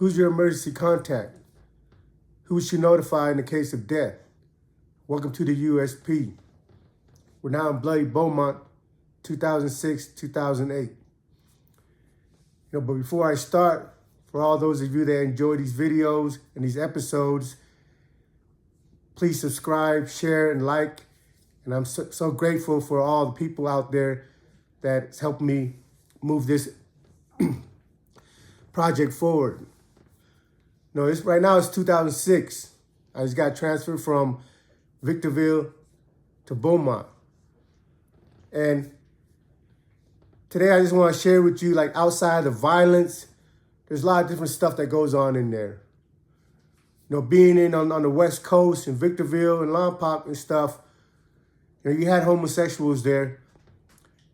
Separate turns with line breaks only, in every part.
Who's your emergency contact? Who should notify in the case of death? Welcome to the USP. We're now in bloody Beaumont, 2006, 2008. But before I start, for all those of you that enjoy these videos and these episodes, please subscribe, share, and like. And I'm so grateful for all the people out there that's helped me move this project forward. Right now it's 2006. I just got transferred from Victorville to Beaumont. And today I just want to share with you, like, outside of violence, there's a lot of different stuff that goes on in there. Being on the West Coast in Victorville and Lompoc and stuff, you had homosexuals there,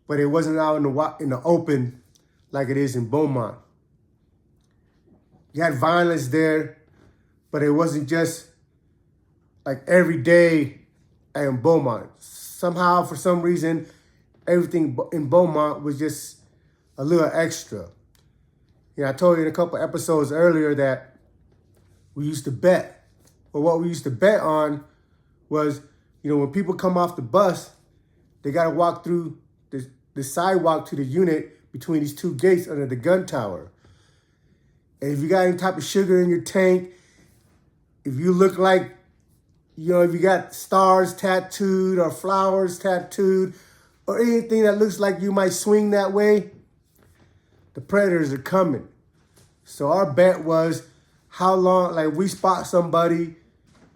but it wasn't out in the open like it is in Beaumont. You had violence there, but it wasn't just like every day in Beaumont. Somehow, for some reason, everything in Beaumont was just a little extra. I told you in a couple episodes earlier that we used to bet. But what we used to bet on was, when people come off the bus, they got to walk through the sidewalk to the unit between these two gates under the gun tower. And if you got any type of sugar in your tank, if you look like, if you got stars tattooed or flowers tattooed or anything that looks like you might swing that way, the predators are coming. So our bet was how long, like, we spot somebody,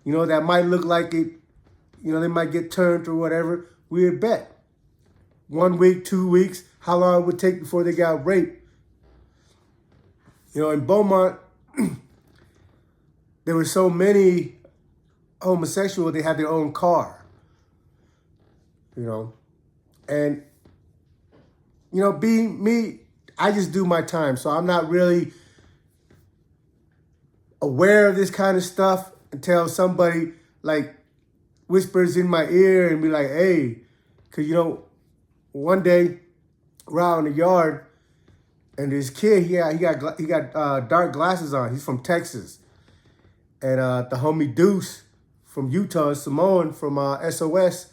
that might look like it, they might get turned or whatever, we would bet 1 week, 2 weeks, how long it would take before they got raped. In Beaumont, there were so many homosexuals, they had their own car, and, being me, I just do my time. So I'm not really aware of this kind of stuff until somebody, like, whispers in my ear and be like, hey, because, one day we're out in the yard and this kid, he got dark glasses on. He's from Texas. And the homie Deuce from Utah, Samoan from SOS,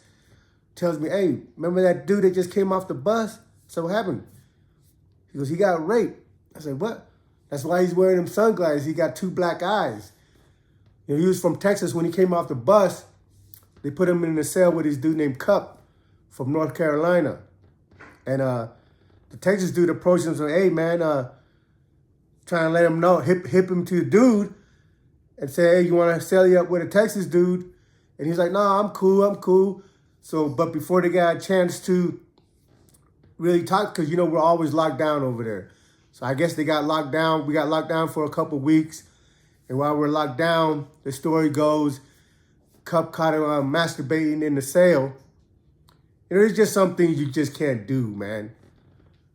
tells me, hey, remember that dude that just came off the bus? So what happened? He goes, he got raped. I said, what? That's why he's wearing them sunglasses. He got 2 black eyes. He was from Texas. When he came off the bus, they put him in a cell with this dude named Cup from North Carolina. And the Texas dude approached him and said, hey, man, trying to let him know, hip him to the dude and say, hey, you want to sell you up with a Texas dude? And he's like, no, I'm cool. So, but before they got a chance to really talk, because, we're always locked down over there. So I guess they got locked down. We got locked down for a couple weeks. And while we're locked down, the story goes, Cup caught him masturbating in the cell. There's just some things you just can't do, man.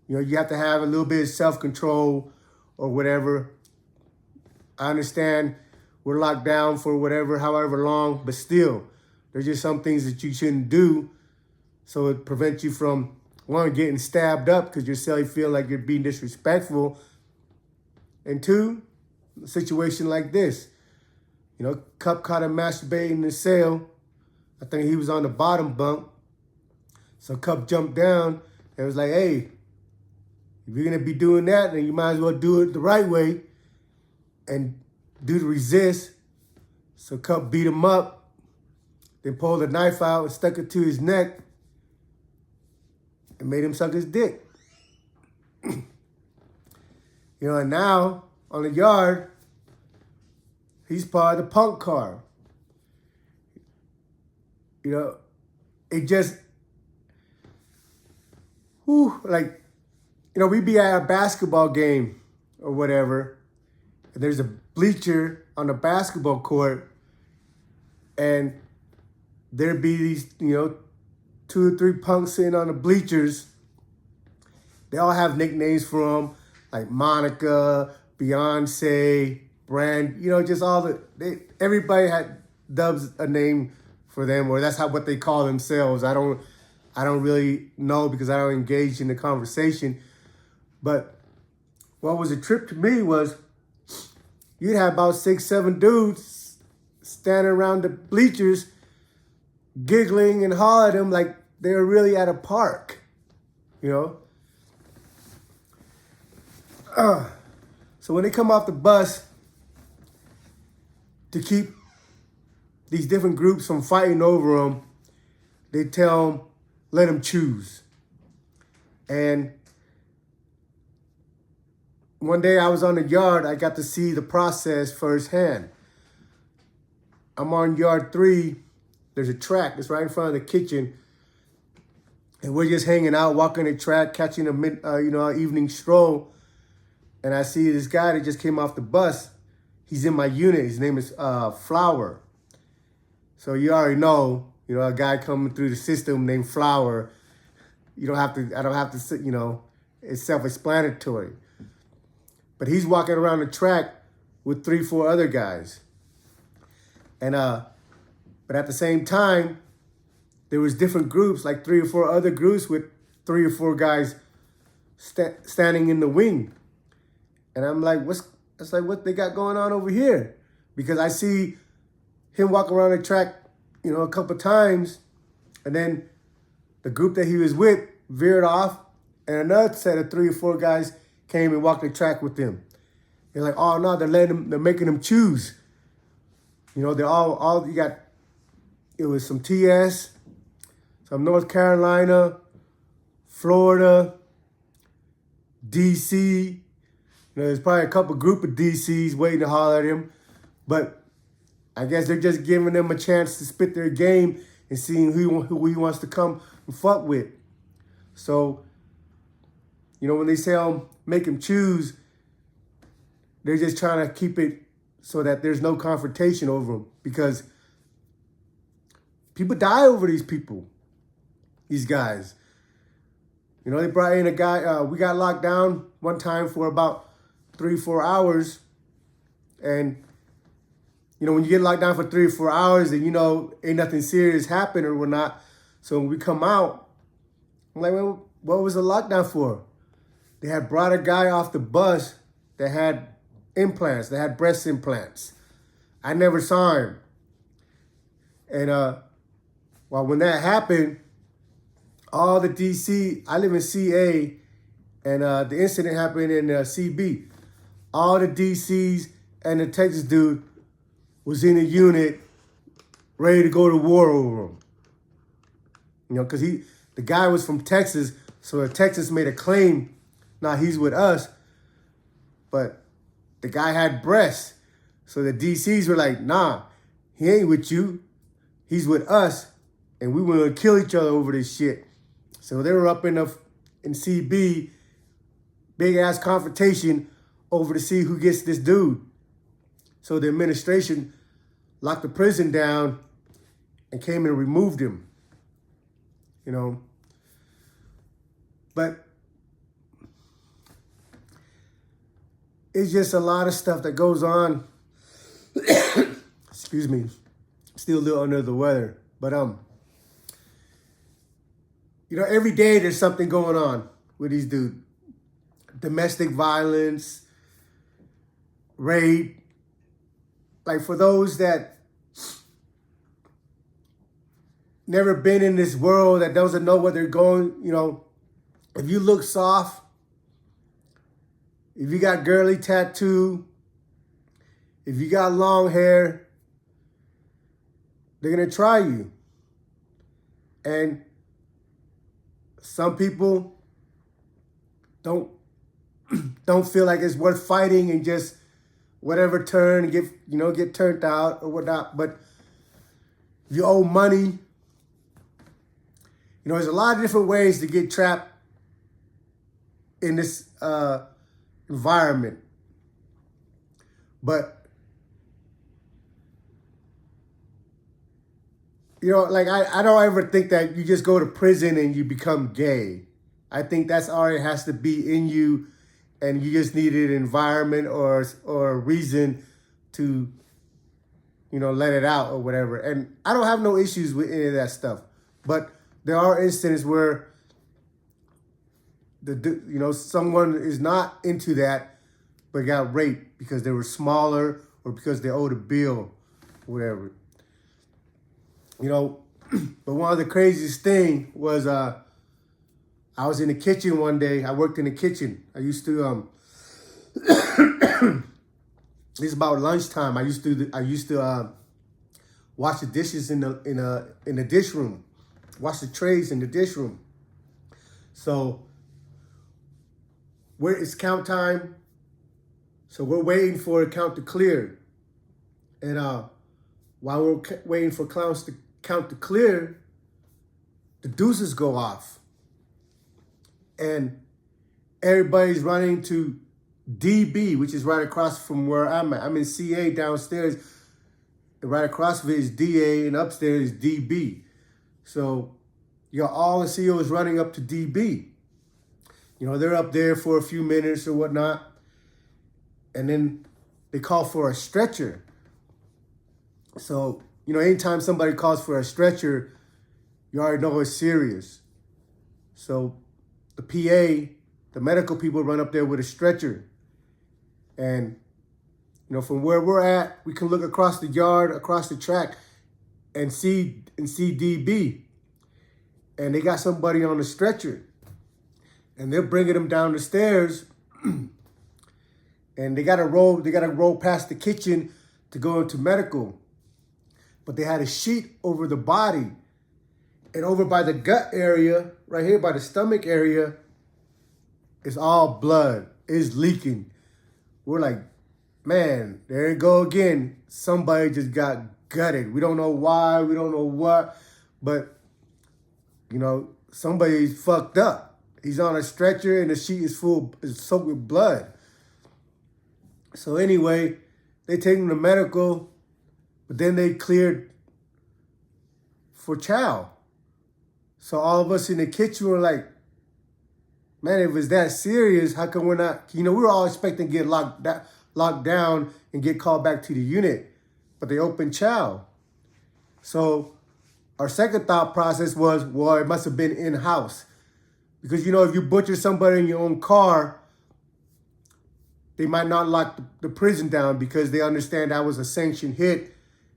You have to have a little bit of self-control or whatever. I understand we're locked down for however long, but still, there's just some things that you shouldn't do. So it prevents you from, one, getting stabbed up because you feel like you're being disrespectful. And 2, a situation like this. Cup caught him masturbating in the cell. I think he was on the bottom bunk. So Cup jumped down and was like, hey, if you're going to be doing that, then you might as well do it the right way and do the resist. So Cup beat him up, then pulled a knife out and stuck it to his neck and made him suck his dick. And now on the yard, he's part of the punk car. It just, we'd be at a basketball game or whatever, and there's a bleacher on the basketball court, and there'd be these, 2 or 3 punks sitting on the bleachers. They all have nicknames for them, like Monica, Beyonce, Brand, just everybody had dubs a name for them, or that's what they call themselves. I don't really know because I don't engage in the conversation. But what was a trip to me was you'd have about 6, 7 dudes standing around the bleachers, giggling and hollering at them like they were really at a park, you know? So when they come off the bus to keep these different groups from fighting over them, they tell them, let them choose. And one day I was on the yard, I got to see the process firsthand. I'm on yard 3. There's a track that's right in front of the kitchen. And we're just hanging out, walking the track, catching a evening stroll. And I see this guy that just came off the bus. He's in my unit. His name is Flower. So you already know, a guy coming through the system named Flower. I don't have to, it's self-explanatory. But he's walking around the track with 3, 4 other guys. And but at the same time, there was different groups, like 3 or 4 other groups with 3 or 4 guys standing in the wing. And I'm like, what they got going on over here? Because I see him walk around the track, a couple times, and then the group that he was with veered off, and another set of 3 or 4 guys came and walked the track with him. They're like, oh no, they're making them choose. They're all you got. It was some TS, some North Carolina, Florida, DC. There's probably a couple group of DCs waiting to holler at him, but I guess they're just giving them a chance to spit their game and seeing who he wants to come and fuck with. So, when they say make him choose, they're just trying to keep it so that there's no confrontation over them, because people die over these guys. They brought in a guy, we got locked down one time for about 3, 4 hours. And, when you get locked down for 3 or 4 hours and, ain't nothing serious happened or whatnot. So when we come out, I'm like, well, what was the lockdown for? They had brought a guy off the bus that had implants, that had breast implants. I never saw him. And when that happened, all the DC, I live in CA, and the incident happened in CB. All the DCs and the Texas dude was in a unit ready to go to war over him. Because the guy was from Texas, so Texas made a claim, nah, he's with us. But the guy had breasts. So the DCs were like, nah, he ain't with you. He's with us. And we want to kill each other over this shit. So they were up in CB, big ass confrontation over to see who gets this dude. So the administration locked the prison down and came and removed him. But it's just a lot of stuff that goes on. Excuse me. Still a little under the weather. But every day there's something going on with these dudes. Domestic violence, rape. Like, for those that never been in this world, that doesn't know what they're going, if you look soft, if you got girly tattoo, if you got long hair, they're going to try you. And some people don't feel like it's worth fighting and just whatever turn, get turned out or whatnot. But if you owe money, there's a lot of different ways to get trapped in this environment. But, I don't ever think that you just go to prison and you become gay. I think that's already has to be in you, and you just need an environment or a reason to, let it out or whatever. And I don't have no issues with any of that stuff. But there are instances where someone is not into that, but got raped because they were smaller or because they owed a bill, whatever. You know, but one of the craziest thing was I was in the kitchen one day. I worked in the kitchen. I used to it's about lunchtime. I used to wash the dishes in the dish room, wash the trays in the dish room. So it's count time. So we're waiting for the count to clear, and while we're waiting for clowns to count to clear, the deuces go off, and everybody's running to DB, which is right across from where I'm at. I'm in CA downstairs. And right across from it is DA, and upstairs is DB. So you got all the CEOs running up to DB. You know, they're up there for a few minutes or whatnot. And then they call for a stretcher. So, you know, anytime somebody calls for a stretcher, you already know it's serious. So the PA, the medical people run up there with a stretcher. And, you know, from where we're at, we can look across the yard, across the track, and see DB. And they got somebody on a stretcher. And they're bringing them down the stairs. And they gotta roll past the kitchen to go into medical. But they had a sheet over the body. And over by the gut area, right here by the stomach area, it's all blood. It's leaking. We're like, man, there you go again. Somebody just got gutted. We don't know why, we don't know what, but, you know, somebody's fucked up. He's on a stretcher and the sheet is soaked with blood. So anyway, they take him to medical, but then they cleared for chow. So all of us in the kitchen were like, man, if it's that serious, how come we're not, you know, we were all expecting to get locked down and get called back to the unit, but they opened chow. So our second thought process was, well, it must have been in-house. Because, you know, if you butcher somebody in your own car, they might not lock the prison down because they understand that was a sanctioned hit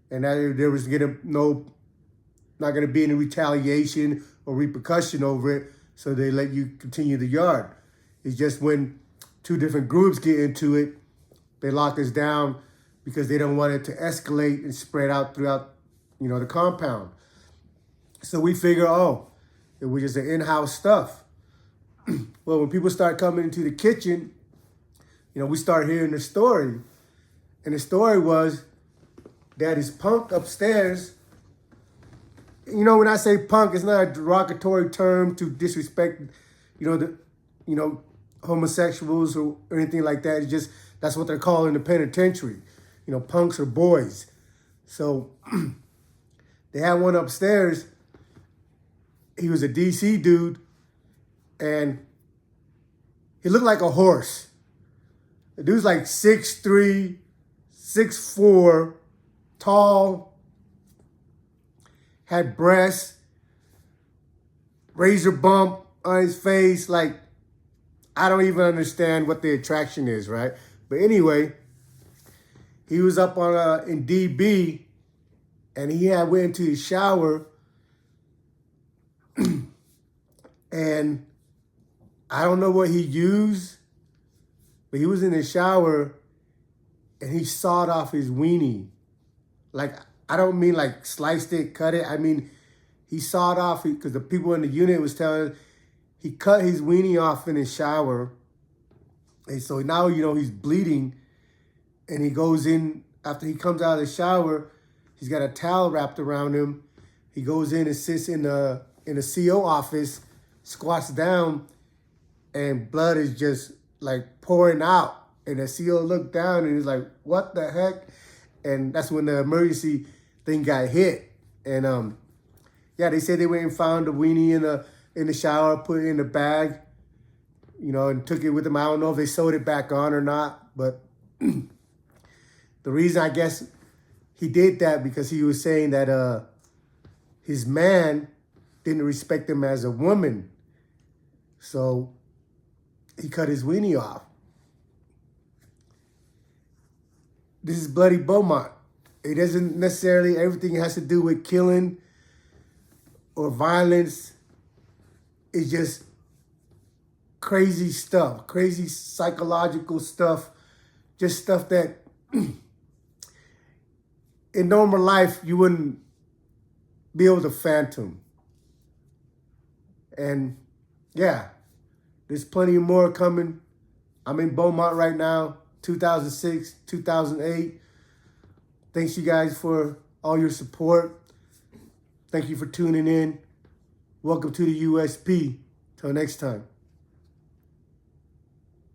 and that there was not going to be any retaliation or repercussion over it. So they let you continue the yard. It's just when two different groups get into it, they lock us down because they don't want it to escalate and spread out throughout, you know, the compound. So we figure, oh, it was just an in-house stuff. Well, when people start coming into the kitchen, you know, we start hearing the story. And the story was that his punk upstairs, you know, when I say punk, it's not a derogatory term to disrespect, homosexuals or anything like that. It's just, that's what they're called in the penitentiary. You know, punks are boys. So they had one upstairs. He was a DC dude, and he looked like a horse. The dude's like 6'3", 6'4", tall, had breasts, razor bump on his face. Like, I don't even understand what the attraction is, right? But anyway, he was up on in DB, and he had went into his shower, and I don't know what he used, but he was in the shower, and he sawed off his weenie. Like, I don't mean like sliced it, cut it. I mean, he sawed off, because the people in the unit was telling, he cut his weenie off in his shower. And so now, you know, he's bleeding, and he goes in, after he comes out of the shower, he's got a towel wrapped around him. He goes in and sits in the CO office, squats down, and blood is just like pouring out. And the CO looked down and he's like, what the heck? And that's when the emergency thing got hit. And yeah, they said they went and found the weenie in the shower, put it in the bag, you know, and took it with them. I don't know if they sewed it back on or not, but the reason I guess he did that because he was saying that his man didn't respect him as a woman. So he cut his weenie off. this is bloody Beaumont. It doesn't necessarily, everything has to do with killing or violence. It's just crazy stuff, crazy psychological stuff, just stuff that in normal life you wouldn't be able to fathom. And yeah, there's plenty more coming. I'm in Beaumont right now, 2006, 2008. Thanks you guys for all your support. Thank you for tuning in. Welcome to the USP. Till next time.